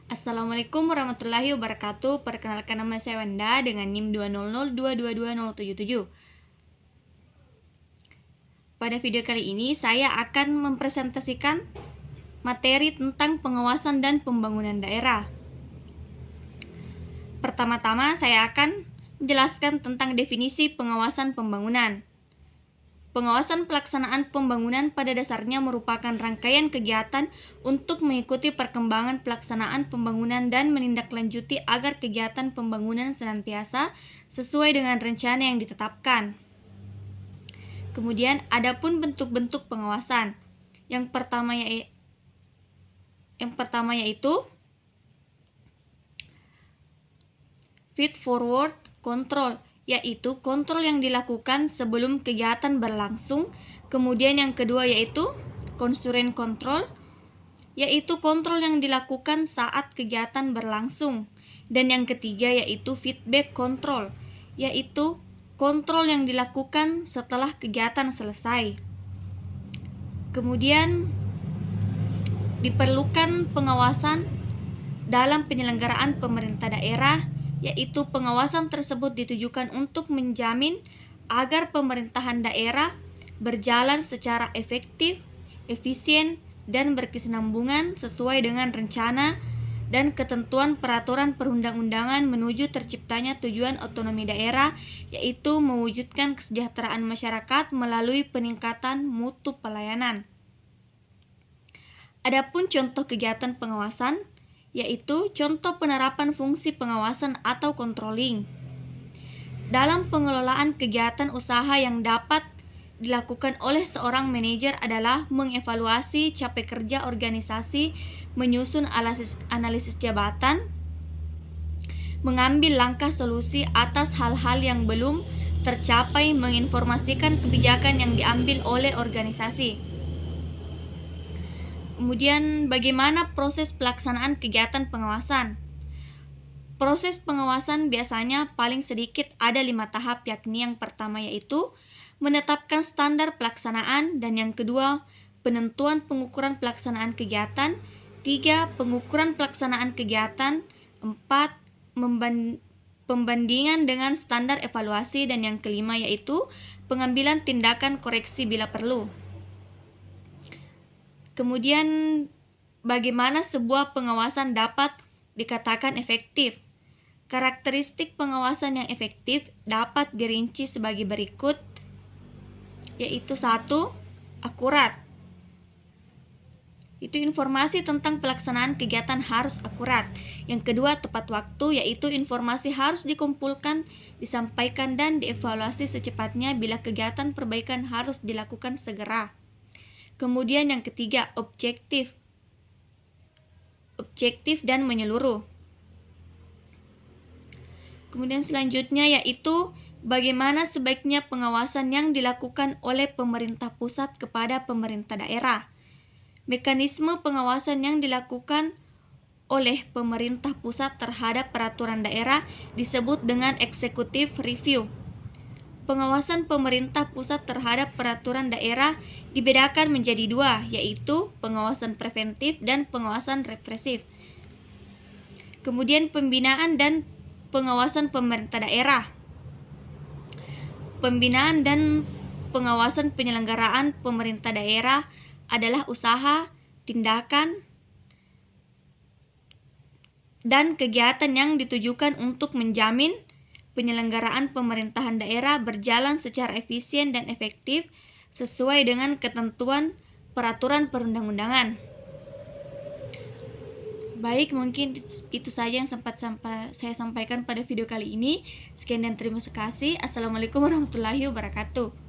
Assalamualaikum warahmatullahi wabarakatuh. Perkenalkan, nama saya Wanda dengan NIM 200222077. Pada video kali ini saya akan mempresentasikan materi tentang pengawasan dan pembangunan daerah. Pertama-tama saya akan menjelaskan tentang definisi pengawasan pembangunan. Pengawasan pelaksanaan pembangunan pada dasarnya merupakan rangkaian kegiatan untuk mengikuti perkembangan pelaksanaan pembangunan dan menindaklanjuti agar kegiatan pembangunan senantiasa sesuai dengan rencana yang ditetapkan. Kemudian, adapun bentuk-bentuk pengawasan. Yang pertama yaitu feed forward control, yaitu kontrol yang dilakukan sebelum kegiatan berlangsung. Kemudian yang kedua yaitu concurrent control, yaitu kontrol yang dilakukan saat kegiatan berlangsung. Dan yang ketiga yaitu feedback control, yaitu kontrol yang dilakukan setelah kegiatan selesai. Kemudian diperlukan pengawasan dalam penyelenggaraan pemerintah daerah, yaitu pengawasan tersebut ditujukan untuk menjamin agar pemerintahan daerah berjalan secara efektif, efisien, dan berkesinambungan sesuai dengan rencana dan ketentuan peraturan perundang-undangan menuju terciptanya tujuan otonomi daerah, yaitu mewujudkan kesejahteraan masyarakat melalui peningkatan mutu pelayanan. Adapun contoh kegiatan pengawasan yaitu contoh penerapan fungsi pengawasan atau controlling. Dalam pengelolaan kegiatan usaha yang dapat dilakukan oleh seorang manajer adalah mengevaluasi capek kerja organisasi, menyusun analisis jabatan, mengambil langkah solusi atas hal-hal yang belum tercapai, menginformasikan kebijakan yang diambil oleh organisasi. Kemudian, bagaimana proses pelaksanaan kegiatan pengawasan? Proses pengawasan biasanya paling sedikit ada 5 tahap, yakni yang pertama yaitu menetapkan standar pelaksanaan, dan yang kedua penentuan pengukuran pelaksanaan kegiatan, 3 pengukuran pelaksanaan kegiatan, 4 pembandingan dengan standar evaluasi, dan yang kelima yaitu pengambilan tindakan koreksi bila perlu. Kemudian, bagaimana sebuah pengawasan dapat dikatakan efektif? Karakteristik pengawasan yang efektif dapat dirinci sebagai berikut, yaitu 1. Akurat. Itu informasi tentang pelaksanaan kegiatan harus akurat. Yang kedua, tepat waktu, yaitu informasi harus dikumpulkan, disampaikan, dan dievaluasi secepatnya bila kegiatan perbaikan harus dilakukan segera. Kemudian yang ketiga, objektif dan menyeluruh. Kemudian selanjutnya yaitu bagaimana sebaiknya pengawasan yang dilakukan oleh pemerintah pusat kepada pemerintah daerah. Mekanisme pengawasan yang dilakukan oleh pemerintah pusat terhadap peraturan daerah disebut dengan executive review. Pengawasan pemerintah pusat terhadap peraturan daerah dibedakan menjadi 2, yaitu pengawasan preventif dan pengawasan represif. Kemudian pembinaan dan pengawasan pemerintah daerah. Pembinaan dan pengawasan penyelenggaraan pemerintah daerah adalah usaha, tindakan, dan kegiatan yang ditujukan untuk menjamin penyelenggaraan pemerintahan daerah berjalan secara efisien dan efektif sesuai dengan ketentuan peraturan perundang-undangan. Baik, mungkin itu saja yang sempat saya sampaikan pada video kali ini. Sekian dan terima kasih. Assalamualaikum warahmatullahi wabarakatuh.